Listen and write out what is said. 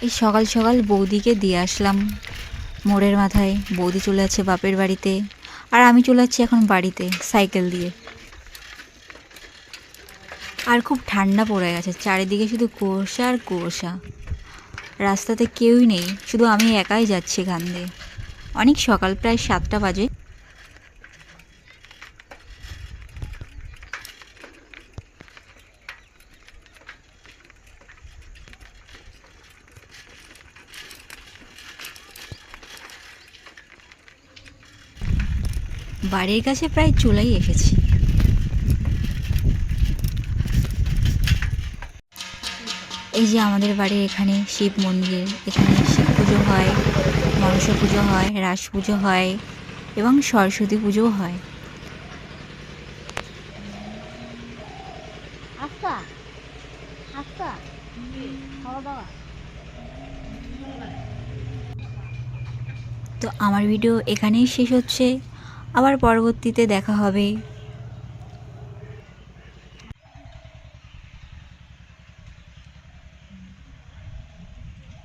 এই সকাল সকাল বৌদিকে দিয়ে আসলাম মোড়ের মাথায়। বৌদি চলে যাচ্ছে বাপের বাড়িতে, আর আমি চলে যাচ্ছি এখন বাড়িতে সাইকেল দিয়ে। আর খুব ঠান্ডা পড়ে গেছে, চারিদিকে শুধু কুয়াশা আর কুয়াশা। রাস্তাতে কেউই নেই, শুধু আমি একাই যাচ্ছি এখান দিয়ে। অনেক সকাল, প্রায় 7টা বাজে। বাড়ির কাছে প্রায় চলেই এসেছি। এই যে আমাদের বাড়ির এখানে শিব মন্দির, এখানে শিব পুজো হয়, মনসা পুজো হয়, রাস পুজো হয় এবং সরস্বতী পুজোও হয়। তো আমার ভিডিও এখানেই শেষ হচ্ছে, আবার পরবর্তীতে দেখা হবে।